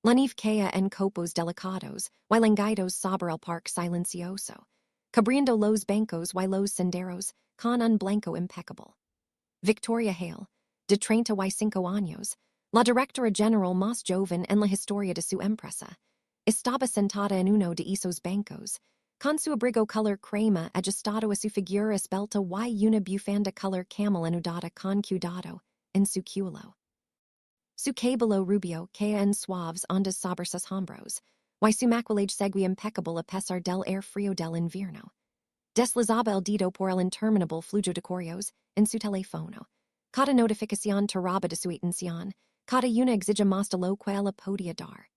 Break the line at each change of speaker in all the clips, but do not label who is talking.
La nivea en copos delicados, y lenguidos sobre el parque silencioso. Cabriendo los bancos y los senderos, con un blanco impeccable. Victoria Hale, de 35 años, la directora general más joven en la historia de su empresa, estaba sentada en uno de esos bancos, con su abrigo color crema ajustado a su figura esbelta y una bufanda color camel anudada con cuidado en su culo. Su cabello rubio caía en suaves ondas sobre sus hombros, y su maquillaje seguía impeccable a pesar del air frío del invierno. Deslizaba el dedo por el interminable flujo de correos en su teléfono. Cada notificación tiraba de su atención, cada una exigía más de lo que ella podía dar.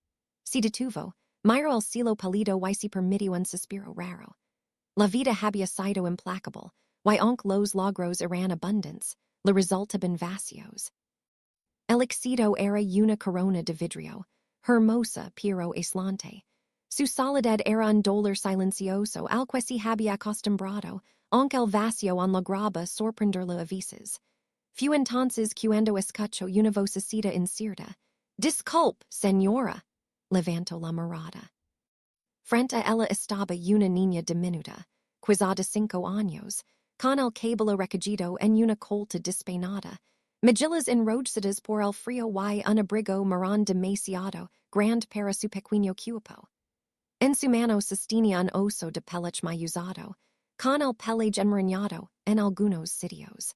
Se detuvo, miró el cielo pálido y se permitió un suspiro raro. La vida había sido implacable, y aunque los logros eran abundantes, le resultaban vacíos. El éxito era una corona de vidrio, hermosa pero aislante. Su soledad era un dolor silencioso al que se había acostumbrado, aunque el vacío en la graba sorprenderlo a veces. Fu entonces cuando escuchó una vocecita incierta. Disculpe, señora. Levantó la mirada. Frente a ella estaba una niña diminuta, quizá de 5 años, con el cabello recogido en una colta despeinada, mejillas enrojadas por el frío y un abrigo marrón demasiado grande para su pequeño cuerpo. En su mano sostenía un oso de peluche muy usado, con el pelaje enmarañado en algunos sitios.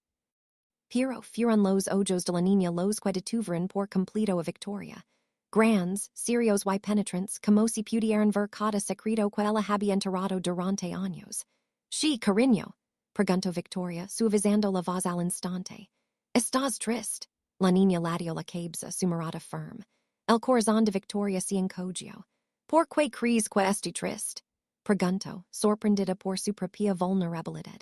Pero fueron los ojos de la niña los que detuvieron por completo a Victoria. Grandes, serios y penetrantes, como si pudieran ver cada secreto que ella había enterrado durante años. Sí, cariño, preguntó Victoria, suavizando la voz al instante. ¿Estás triste? La niña latió la cabeza, su mirada firme. El corazón de Victoria se encogió. ¿Por qué crees que estoy triste? Preguntó, sorprendida por su propia vulnerabilidad.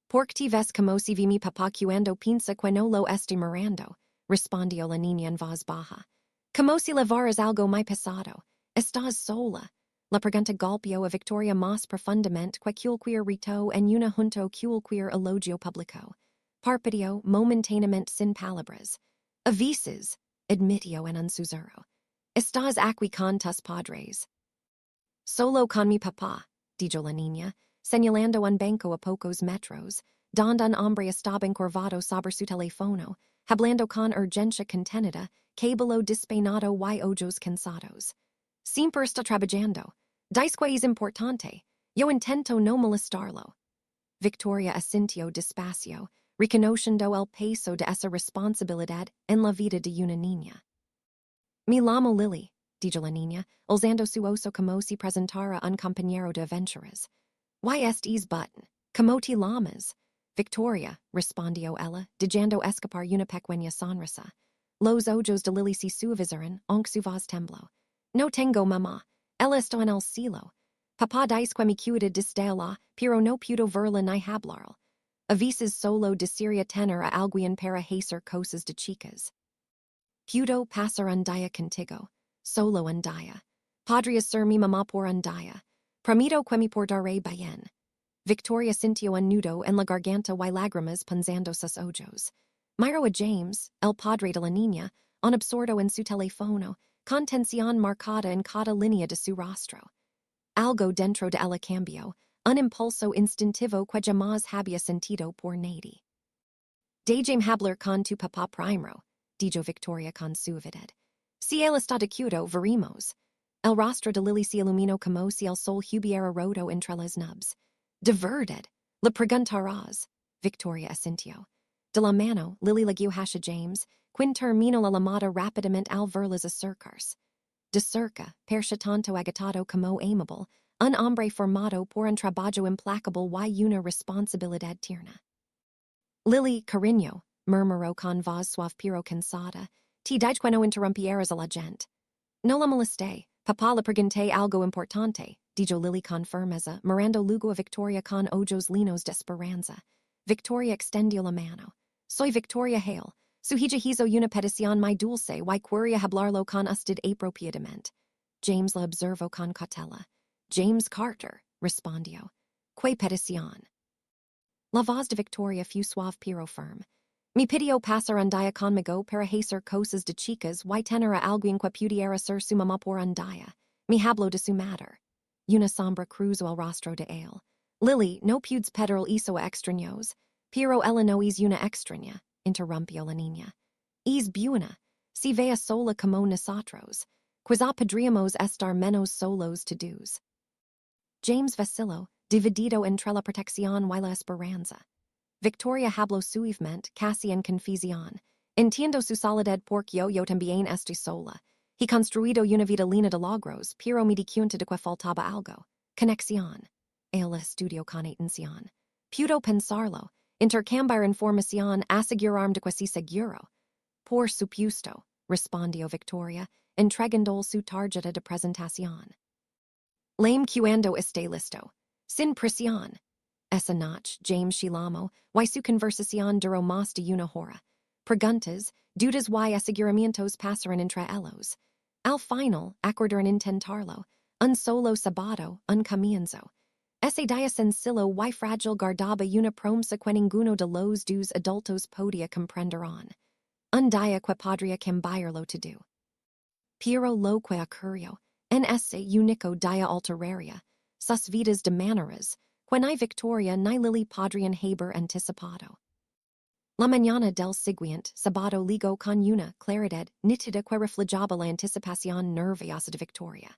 Porque te ves como si vi mi papá cuando piensa que no lo estoy mirando, respondió la niña en voz baja. Como si levaras algo muy pesado. ¿Estás sola? La pregunta golpeó a Victoria más profundamente que cualquier rito en una junto cualquier elogio público. Parpadeó momentáneamente sin palabras. A veces, admitió en un susurro. ¿Estás aquí con tus padres? Solo con mi papá, dijo la niña, señalando un banco a pocos metros, donde un hombre estaba encorvado sobre su teléfono, hablando con urgencia contenida, cabello despeinado y ojos cansados. Siempre está trabajando. Dice que es importante. Yo intento no molestarlo. Victoria asintió despacio, reconociendo el peso de esa responsabilidad en la vida de una niña. Me llamo Lily, dijo la niña, alzando su oso como si presentara un compañero de aventuras. ¿Y estes button? ¿Cómo te llamas? Victoria, respondió ella, dejando escapar una pequeña sonrisa. Los ojos de Lily se suavizaron, aunque su voz tembló. No tengo mamá. Ella está en el cielo. Papá dice que me cuida desde ella, pero no puedo verla ni hablarla. A veces solo desearía tener a alguien para hacer cosas de chicas. Pudo pasar un día contigo, solo un día. Podría ser mi mamá por un día. Prometo que me portaré bien. Victoria sintió un nudo en la garganta y lágrimas punzando sus ojos. Miró a James, el padre de la niña, un absorto en su teléfono, con tensión marcada en cada línea de su rostro. Algo dentro de ella cambió, un impulso instintivo que jamás había sentido por nadie. Déjame hablar con tu papá primero, dijo Victoria con suavidad. Si él está de acuerdo, veremos. El rostro de Lily se iluminó como si el sol hubiera roto entre las nubes. ¿De verdad? Le preguntarás. Victoria asintió. De la mano, Lily le guió hacia James, quien terminó la llamada rápidamente al verlas acercarse. De cerca, percha tanto agitado como amable, un hombre formado por un trabajo implacable y una responsabilidad tierna. Lily, cariño, murmuró con voz suave pero cansada, te dije que no interrumpieras a la gente. No la molesté, papá le pregunté algo importante, dijo Lily con firmeza, mirando luego a Victoria con ojos llenos de esperanza. Victoria extendió la mano. Soy Victoria Hale. Su hija hizo una petición muy dulce y quería hablarlo con usted apropiadamente. James la observó con cautela. James Carter, respondió. ¿Qué petición? La voz de Victoria fue suave pero firme. Mi pidio pasar undaya conmigo para hacer cosas de chicas y tenera alguien que pudiera ser su mamá por undaya. Mi hablo de su madre. Una sombra cruzo el rostro de él. Lily, no pudes pedal hizo a extraños, pero ella no es una extraña, interrumpió la niña. Es buena, si vea sola como nosotros, quizá podríamos estar menos solos to dos. James vaciló, dividido entre la protección y la esperanza. Victoria habló suavemente, casi en confusión. Entiendo su soledad porque yo también estoy sola. He construido una vida llena de logros, pero me di cuenta de que faltaba algo. Conexión. Él estudió con atención. Pudo pensarlo, intercambiar información, asegurarme de que sí seguro. Por supuesto, respondió Victoria, entregando su tarjeta de presentación. Lame cuando esté listo. Sin presión. Esa noche, James Shilamo, y su conversación duró más de una hora. Preguntas, dudas y aseguramientos pasaron entre ellos. Al final, acordaron intentarlo, un solo sábado, un comienzo. Ese día sencillo y frágil guardaba una promesa que ninguno de los dos adultos podía comprenderán. Un día que podría cambiarlo todo. Pero lo que ocurrió, en ese único día alteraría, sus vidas de maneras, que ni Victoria ni Lily podrían haber anticipado. La mañana del siguiente sábado ligó con una claridad nítida que reflejaba la anticipación nerviosa de Victoria.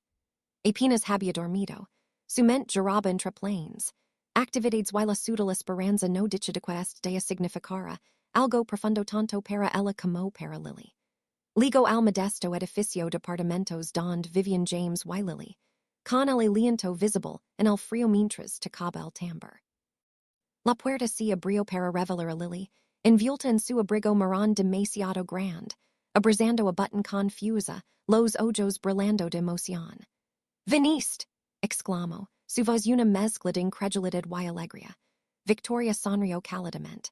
Apenas había dormido, su mente giraba entre planes, actividades y la sutil esperanza no dicha de que este día significara algo profundo tanto para ella como para Lily. Ligo al modesto edificio de apartamentos donde vivían James y Lily, con el aliento visible en el frío mientras tocaba el tambor. La puerta se abrió para revelar a Lily, envuelta en su abrigo marrón demasiado grande, abrazando a button confusa, los ojos brillando de emoción. «Viniste!» exclamó, su voz una mezcla de incredulidad y alegría. Victoria sonrió cálidamente.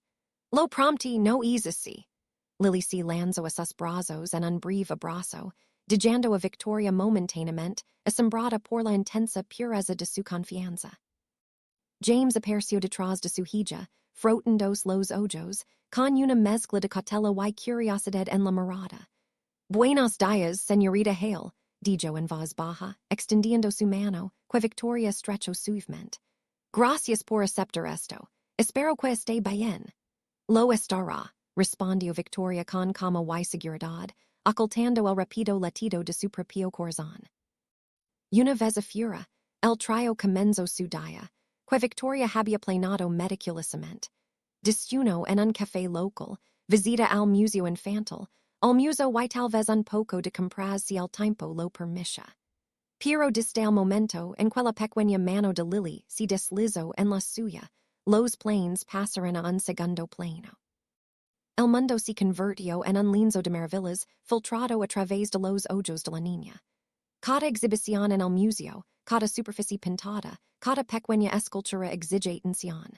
«Lo prompti no es así». Lily se lanzó a sus brazos en un breve abrazo, dejando a Victoria momentáneamente asombrada por la intensa pureza de su confianza. James apareció detrás de su hija, frotándose los ojos, con una mezcla de cautela y curiosidad en la mirada. «Buenos días, señorita Hale», dijo en voz baja, extendiendo su mano, que Victoria estrechó suavemente. «Gracias por aceptar esto. Espero que esté bien». «Lo estará», respondió Victoria con calma y seguridad, ocultando el rápido latido de su propio corazón. Una vez afuera, el trío comenzó su día, que Victoria había planeado meticulosamente. Desayuno en un café local, visita al museo infantil, al museo y tal vez un poco de compras si el tiempo lo permita. Pero desde el momento en que la pequeña mano de Lily se deslizó en la suya, los planes pasaron a un segundo plano. El mundo se convirtió en un lienzo de maravillas filtrado a través de los ojos de la niña. Cada exhibición en el museo, cada superficie pintada, cada pequeña escultura exige atención.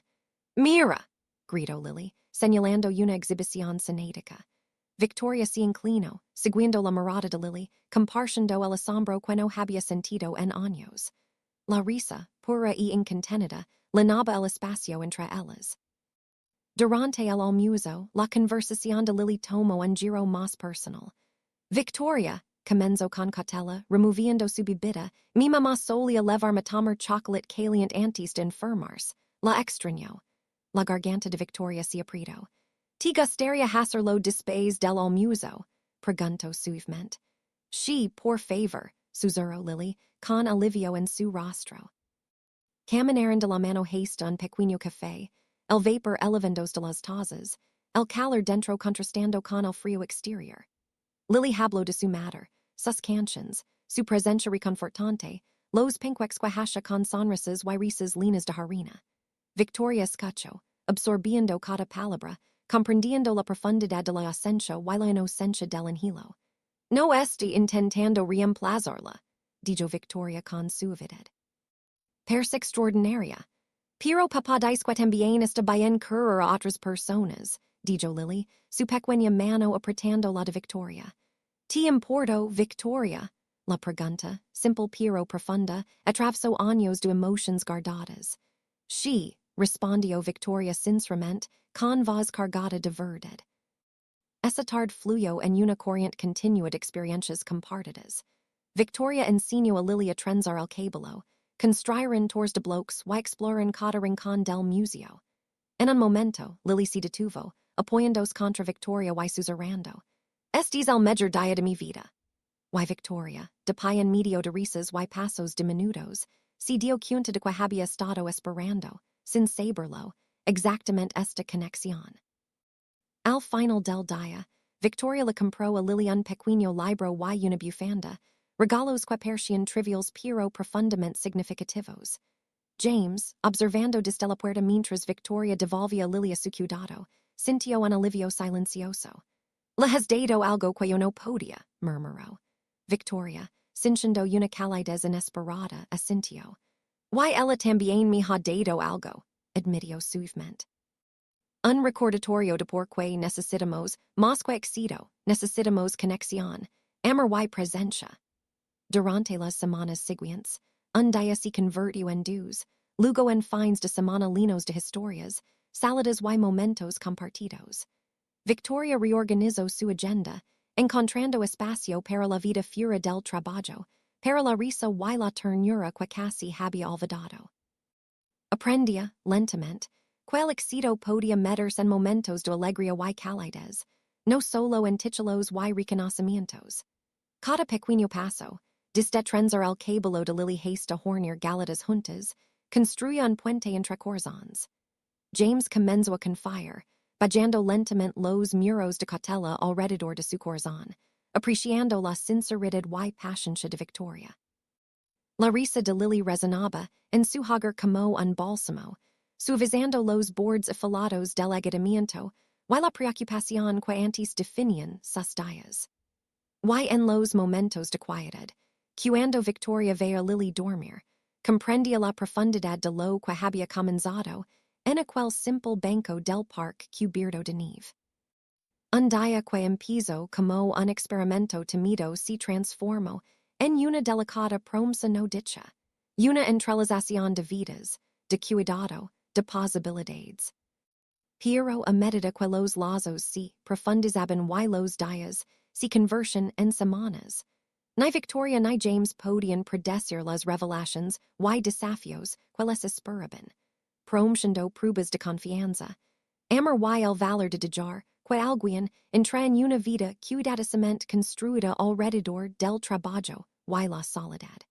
«Mira», gritó Lily, señalando una exhibición cinética. Victoria se inclinó, siguiendo la mirada de Lily, compartiendo el asombro que no había sentido en años. La risa, pura y incontenida, llenaba el espacio entre ellas. Durante el almuerzo, la conversación de Lily tomó un giro más personal. «Victoria», comenzó con cautela, removiendo su bebida, «mi mamá solía llevarme a tomar chocolate caliente antes de enfermarse. La extrañó». La garganta de Victoria se apretó. «¿Te gustaría hacerlo después del almuerzo?», preguntó suavemente. «Sí, por favor», susurró Lily, con alivio en su rostro. Caminaron de la mano hasta un pequeño café, el vapor elevándose de las tazas, el calor dentro contrastando con el frío exterior. Lily habló de su madre, sus canciones, su presencia reconfortante, los pinqueques que hasha con sonrisas y risas linas de harina. Victoria escuchó, absorbiendo cada palabra, comprendiendo la profundidad de la ausencia y la inocencia del anhelo. «No estoy intentando reemplazarla», dijo Victoria con suavidad. «Parece extraordinaria. Pero papá dice que también está bien querer a otras personas», dijo Lily, su pequeña mano apretando la de Victoria. «¿Te importa, Victoria?» La pregunta, simple pero profunda, atravesó años de emociones guardadas. «Sí», respondió Victoria sinceramente, con voz cargada de verdad. essa tarde fluyo en una corriente continua de experiencias compartidas. Victoria enseñó a Lilia trenzar el cabello, construiren tours de bloques y exploren cada rincón del museo. En un momento, Lily se detuvo, apoyándose contra Victoria y susurrando. Este es el mejor día de mi vida. Y Victoria, de pie en medio de risas y pasos diminutos, se dio cuenta de que había estado esperando, sin saberlo, exactamente esta conexión. Al final del día, Victoria le compró a Lily un pequeño libro y una bufanda, regalos que parecían trivials pero profundamente significativos. James, observando desde la puerta mientras Victoria devolvía a Lily a su cuidado, sintió un alivio silencioso. Le has dado algo que yo no podía, murmuró. Victoria, sintiendo una calidez inesperada, asintió. Y ella también me ha dado algo, admitió suavemente. Un recordatorio de por qué necesitamos, más que éxito, necesitamos conexión, amor y presencia. Durante las semanas siguientes, un día se convirtió en dos, luego en fines de semana llenos de historias, salidas y momentos compartidos. Victoria reorganizó su agenda, encontrando espacio para la vida fuera del trabajo, para la risa y la ternura que casi había olvidado. Aprendía, lentamente, que el éxito podía meterse en momentos de alegría y calidez, no solo en títulos y reconocimientos. Cada pequeño paso, desde trenzar el cabello de Lily hasta hornear galetas juntas, construía un puente entre corazones. James comenzó a confiar, bajando lentamente los muros de cartela alrededor de su corazón, apreciando la sinceridad y paciencia de Victoria. La risa de Lily resonaba en su hogar como un bálsamo, suavizando los bordes afilados del agotamiento y la preocupación que antes definían sus días. Y en los momentos de quietud, cuando Victoria veía Lily dormir, comprendía la profundidad de lo que había comenzado en aquel simple banco del parque cubierto de nieve. Un día que empezó como un experimento tímido se transformó en una delicada promesa no dicha, una entrelazación de vidas, de cuidado, de posibilidades. Pero a medida que los lazos se profundizaban y los días se convertían en semanas, ni Victoria ni James podían predecir las revelaciones y desafíos que les esperaban, prometiendo pruebas de confianza, amor y el valor de dejar que alguien entra en una vida cuidadosamente construida alrededor del trabajo y la soledad.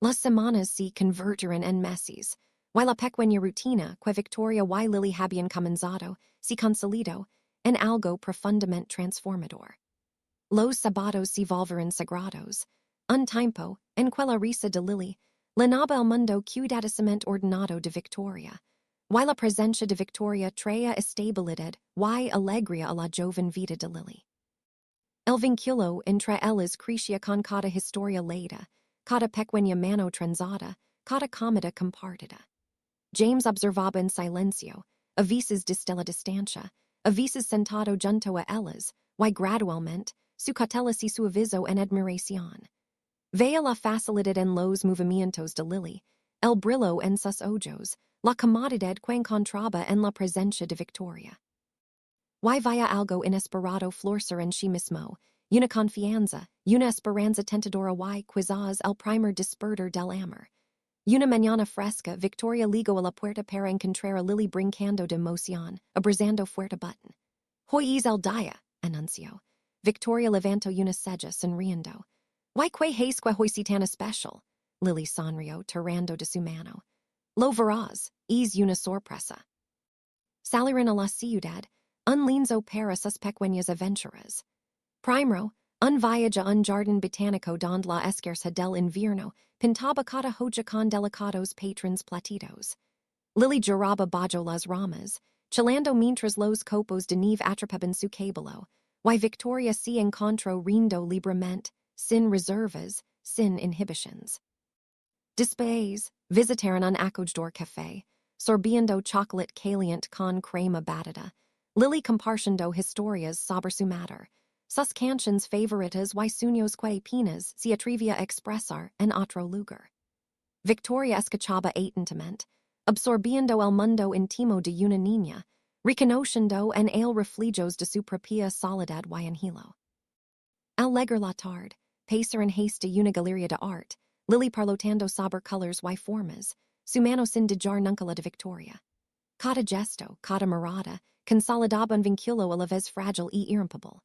Las semanas se convertirían en meses, y la pequeña rutina que Victoria y Lily habían comenzado se consolidó en algo profundamente transformador. Los sábados se volverían sagrados, un tiempo en que la risa de Lily llenaba el mundo cuidadosamente ordenado de Victoria, y la presencia de Victoria traía estabilidad y alegría a la joven vida de Lily. El vínculo entre ellas crecía con cada historia leída, cada pequeña mano trenzada, cada comida compartida. James observaba en silencio, a veces desde la distancia, a veces sentado junto a ellas, y gradualmente, su cartela se suavizó en admiración. Veía la facilidad en los movimientos de Lily, el brillo en sus ojos, la comodidad que encontraba en la presencia de Victoria. Y veía algo inesperado florecer en sí mismo, una confianza, una esperanza tentadora y quizás el primer despertar del amor. Una mañana fresca, Victoria ligó a la puerta para encontrar a Lily brincando de emoción, abrazando fuerte button. Hoy es el día, anunció. Victoria levantó una ceja sonriendo. ¿Y qué es que hoy es tan especial? Lily sonrió, tirando de su mano. Lo verás, es una sorpresa. Salieron a la ciudad, un lienzo para sus pequeñas aventuras. Primero, un viaje a un jardín botánico donde la esquerza del invierno pintaba cada hoja con delicados patrons platidos. Lily lloraba bajo las ramas, chillando mientras los copos de nieve atrapaban su cabello, y Victoria se encontró riendo libremente, sin reservas, sin inhibitions. Después, visitaron un acogedor café, sorbiendo chocolate caliente con crema batida, Lily compartiendo historias sobre su madre, sus canciones favoritas y sueños que apenas se atrevía a expresar en otro lugar. Victoria escuchaba atentamente, absorbiendo el mundo íntimo de una niña, Reconociendo en el reflejos de su propia soledad y angelo. Al leger la tarde, pacer en haste una galería de art, Lily parlotando sobre colors y formas, su mano sin dejar nunca la de Victoria. Cada gesto, cada mirada, consolidaba un vinculo a la vez frágil y irrompible.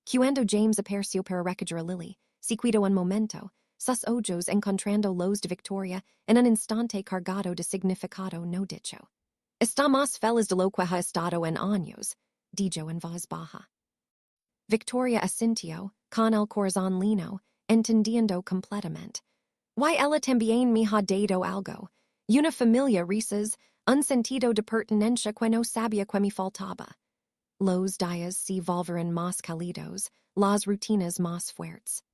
Cuando James apareció para recoger a Lily, sequido un momento, sus ojos encontrando los de Victoria en un instante cargado de significado no dicho. Está más feliz de lo que ha estado en años, dijo en voz baja. Victoria asintió, con el corazón lino, entendiendo completamente. Y ella también me ha dado algo, una familia risas, un sentido de pertenencia que no sabía que me faltaba. Los días se volveron más cálidos, las rutinas más fuertes.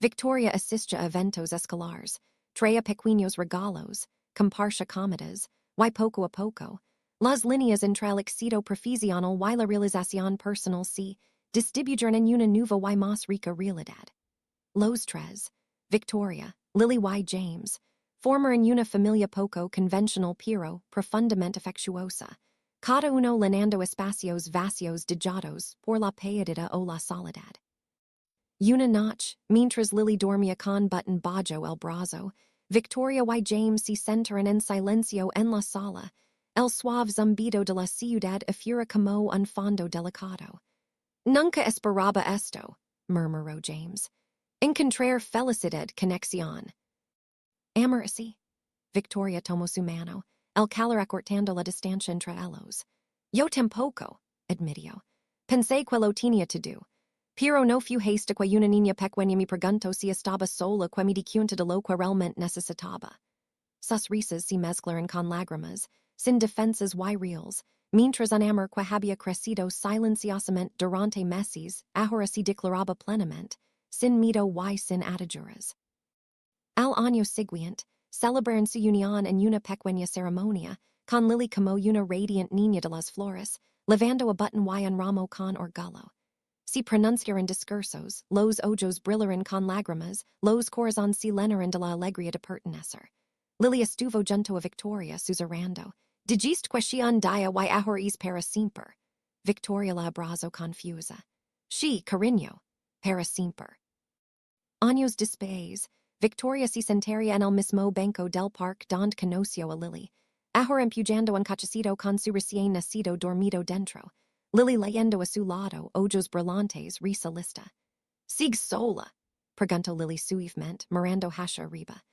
Victoria asistía a eventos escolares, traía pequeños regalos, comparsa cómodas, y poco a poco, las líneas entre el éxito profesional y la realización personal se distribuyeron en una nueva y más rica realidad. Los tres, Victoria, Lily y James, forman una familia poco convencional pero profundamente afectuosa, cada uno llenando espacios vacíos dejados por la pérdida o la soledad. Una noche, mientras Lily dormía con button bajo el brazo, Victoria y James se sentaron en silencio en la sala, el suave zumbido de la ciudad afuera como un fondo delicado. Nunca esperaba esto, murmuró James. Encontrar felicidad conexión. Amor así. Victoria tomó su mano, el calor acortando la distancia entre ellos. Yo tampoco, admitió. Pensé que lo tenía todo. Pero no fue hasta que una niña pequeña me preguntó si estaba sola que me di cuenta de lo que realmente necesitaba. Sus risas se mezclaron con lágrimas, sin defensas y reels, mientras un amor que había crecido silenciosamente durante meses ahora se declaraba plenamente, sin miedo y sin ataduras. Al año siguiente, celebraron su unión en una pequeña ceremonia, con Lily como una radiant niña de las flores, levando a button y un ramo con orgullo. Se pronunciaron discursos, los ojos brillaron con lágrimas, los corazones se llenaron de la alegría de pertenecer. Lily estuvo junto a Victoria susurrando, dijiste que she un día y ahora es para siempre. Victoria la abrazó confusa. Sí, cariño, para siempre. Años después, Victoria se sentaría en el mismo banco del parque donde conoció a Lily, ahora empujando un cachecito con su recién nacido dormido dentro. Lily leyendo a su lado, ojos brillantes, risa lista. ¿Sigues sola? Preguntó Lily suavemente, mirando hacia arriba.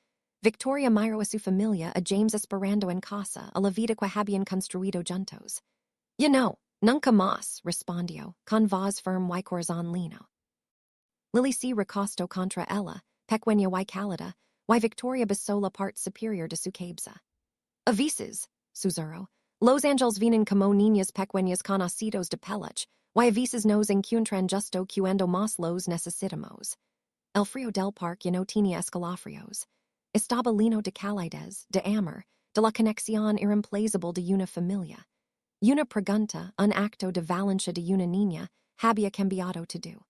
Victoria miró a su familia, a James esperando en casa, a la vida que habían construido juntos. You know, nunca más, respondió, con voz firme y corazón lino. Lily se recostó contra ella, pequeña y cálida, y Victoria besó la parte superior de su cabeza. A veces, susurró, los ángeles vienen como niñas pequeñas con ositos de peluche, y a veces nos encuentran justo cuando más los necesitamos. El frío del parque no tenía escalofríos. Estaba lleno de calidez, de amor, de la conexión irreemplazable de una familia. Una pregunta, un acto de valencia de una niña, había cambiado todo.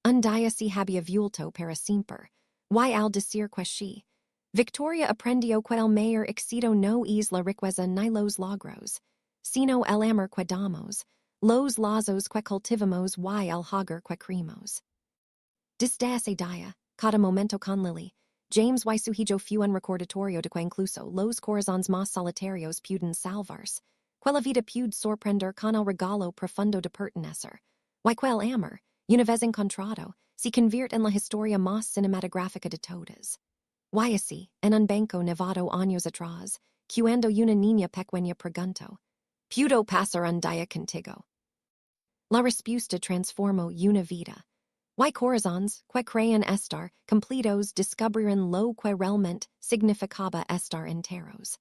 Un día se había vuelto para siempre, y al decir que she, Victoria aprendió que el mayor éxito no es la riqueza ni los logros, sino el amor que damos, los lazos que cultivamos y el hogar que creamos. Desde ese día, cada momento con Lily, James y su hijo fue un recordatorio de que incluso los corazones más solitarios puden salvarse, que la vida puede sorprender con el regalo profundo de pertenecer, y que el amor, una vez encontrado, se convierte en la historia más cinematográfica de todas. Y así, en un banco nevado años atrás, cuando una niña pequeña preguntó, ¿puedo pasar un día contigo? La respuesta transformó una vida. Y corazones que creen estar completos descubrieron lo que realmente significaba estar enteros.